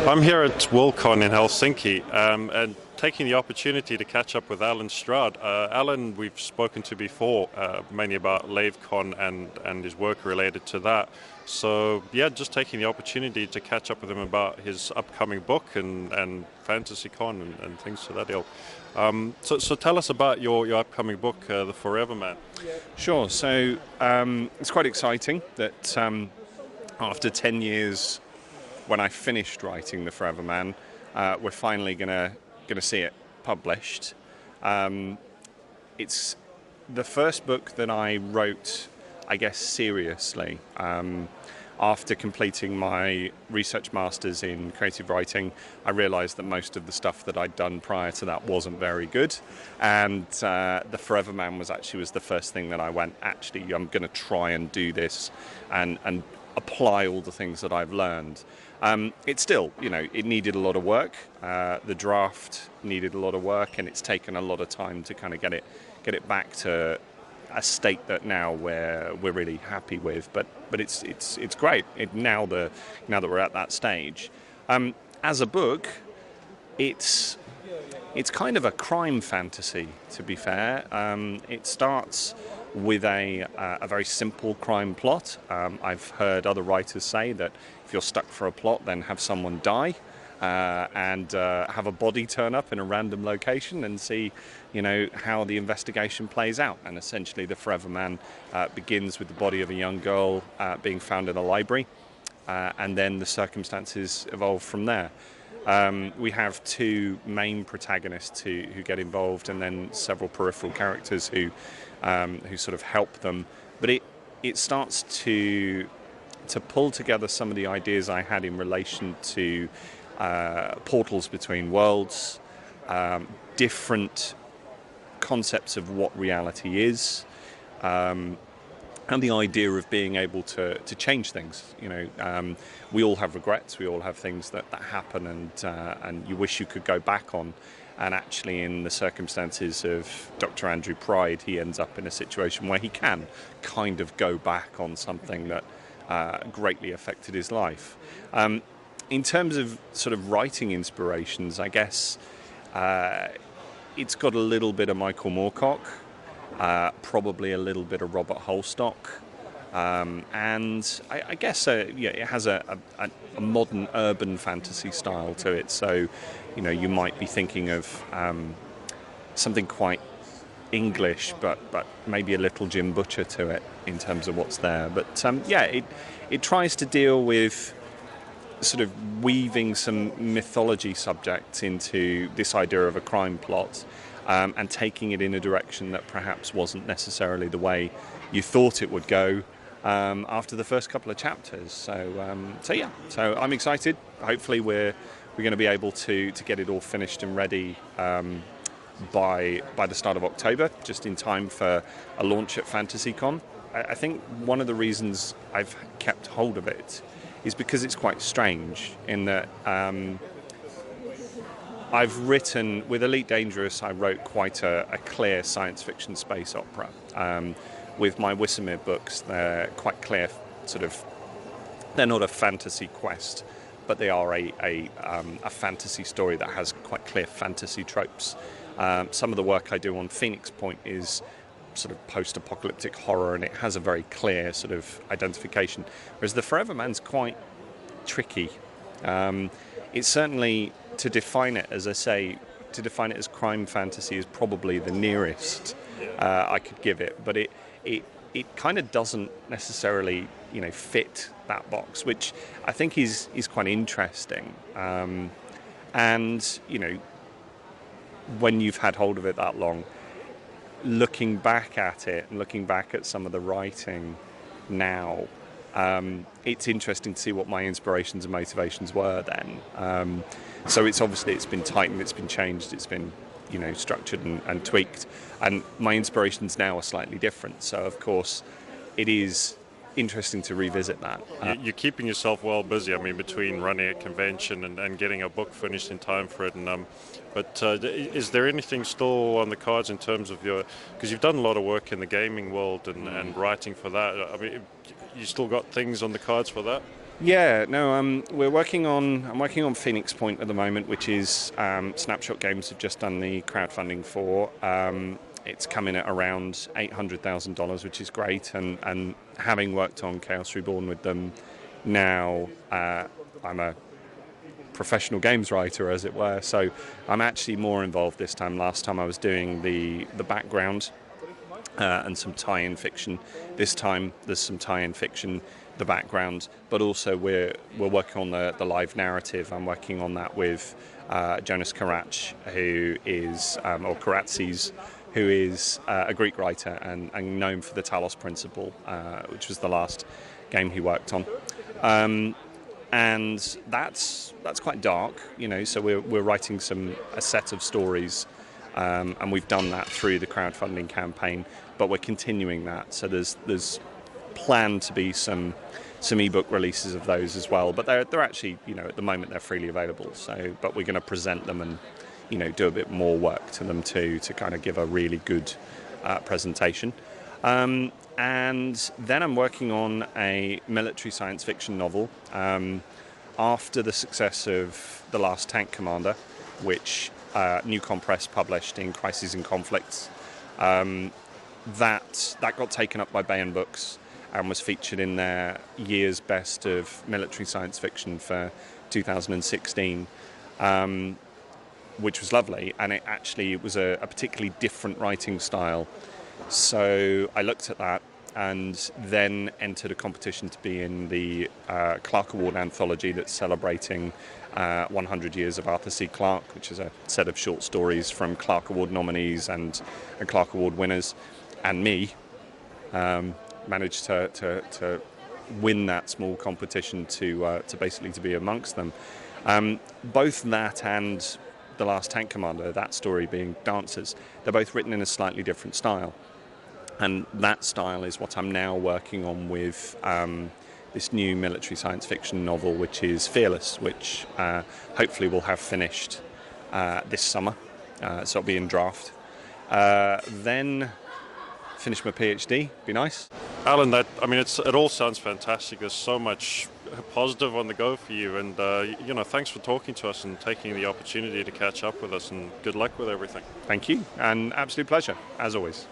I'm here at Worldcon in Helsinki and taking the opportunity to catch up with Allen Stroud. Allan we've spoken to before, mainly about LaveCon and his work related to that. So yeah, just taking the opportunity to catch up with him about his upcoming book and FantasyCon and things to that ilk. So tell us about your upcoming book, The Forever Man. Sure. So it's quite exciting that after 10 years, when I finished writing The Forever Man, we're finally gonna see it published. It's the first book that I wrote, I guess, seriously. After completing my research masters in creative writing, I realized that most of the stuff that I'd done prior to that wasn't very good, and The Forever Man was the first thing that I went, actually, I'm going to try and do this and apply all the things that I've learned. It's still, it needed a lot of work. The draft needed a lot of work, and it's taken a lot of time to kind of get it back to a state that now we're really happy with. But it's great. Now that we're at that stage, as a book, it's kind of a crime fantasy, to be fair. It starts with a very simple crime plot. I've heard other writers say that if you're stuck for a plot, then have someone die and have a body turn up in a random location and see, how the investigation plays out. And essentially, The Forever Man begins with the body of a young girl being found in a library, and then the circumstances evolve from there. We have two main protagonists who get involved, and then several peripheral characters who sort of help them. But it starts to pull together some of the ideas I had in relation to portals between worlds, different concepts of what reality is, and the idea of being able to change things. We all have regrets. We all have things that happen, and you wish you could go back on. And actually, in the circumstances of Dr. Andrew Pride, he ends up in a situation where he can kind of go back on something that greatly affected his life. In terms of sort of writing inspirations, I guess it's got a little bit of Michael Moorcock, probably a little bit of Robert Holstock, and I guess it has a modern urban fantasy style to it. So, you might be thinking of something quite English, but maybe a little Jim Butcher to it in terms of what's there. But it tries to deal with sort of weaving some mythology subjects into this idea of a crime plot, and taking it in a direction that perhaps wasn't necessarily the way you thought it would go after the first couple of chapters. So I'm excited. Hopefully we're going to be able to get it all finished and ready by the start of October, just in time for a launch at FantasyCon. I think one of the reasons I've kept hold of it is because it's quite strange in that I've written, with Elite Dangerous, I wrote quite a clear science fiction space opera. With my Wissamere books, they're quite clear, they're not a fantasy quest, but they are a fantasy story that has quite clear fantasy tropes. Some of the work I do on Phoenix Point is sort of post-apocalyptic horror, and it has a very clear sort of identification, whereas The Forever Man's quite tricky. It's certainly, to define it, as I say, to define it as crime fantasy is probably the nearest I could give it, but it kind of doesn't necessarily fit that box, which I think is quite interesting. And when you've had hold of it that long, looking back at it and looking back at some of the writing now, it's interesting to see what my inspirations and motivations were then. So it's been tightened, it's been changed, it's been structured and tweaked, and my inspirations now are slightly different. So of course it is interesting to revisit that. You're keeping yourself well busy, between running a convention and getting a book finished in time for it. But is there anything still on the cards in terms of because you've done a lot of work in the gaming world and writing for that. You still got things on the cards for that? Yeah, no, I'm working on Phoenix Point at the moment, which is Snapshot Games have just done the crowdfunding for. It's coming at around $800,000, which is great, and having worked on Chaos Reborn with them now, I'm a professional games writer, as it were, so I'm actually more involved this time. Last time I was doing the background and some tie-in fiction. This time there's some tie-in fiction, the background, but also we're working on the live narrative. I'm working on that with Jonas Karatz, who is or Karatzis, who is a Greek writer and known for the Talos Principle, which was the last game he worked on. And that's quite dark, so we're writing a set of stories, and we've done that through the crowdfunding campaign, but we're continuing that. So there's planned to be some ebook releases of those as well, but they're actually, at the moment they're freely available. So, but we're going to present them and do a bit more work to them too, to kind of give a really good presentation. And then I'm working on a military science fiction novel. After the success of The Last Tank Commander, which Newcom Press published in Crises and Conflicts, that got taken up by Bayon Books and was featured in their year's best of military science fiction for 2016, which was lovely, and it was a particularly different writing style. So I looked at that and then entered a competition to be in the Clarke Award Anthology that's celebrating 100 years of Arthur C. Clarke, which is a set of short stories from Clarke Award nominees and Clarke Award winners. And me managed to win that small competition to basically to be amongst them. Both that and The Last Tank Commander, that story being dancers, they're both written in a slightly different style. And that style is what I'm now working on with this new military science fiction novel, which is Fearless, which hopefully we'll have finished this summer, so it'll be in draft. Then finish my PhD, be nice. Allan, it all sounds fantastic. There's so much positive on the go for you, and thanks for talking to us and taking the opportunity to catch up with us, and good luck with everything. Thank you, and absolute pleasure, as always.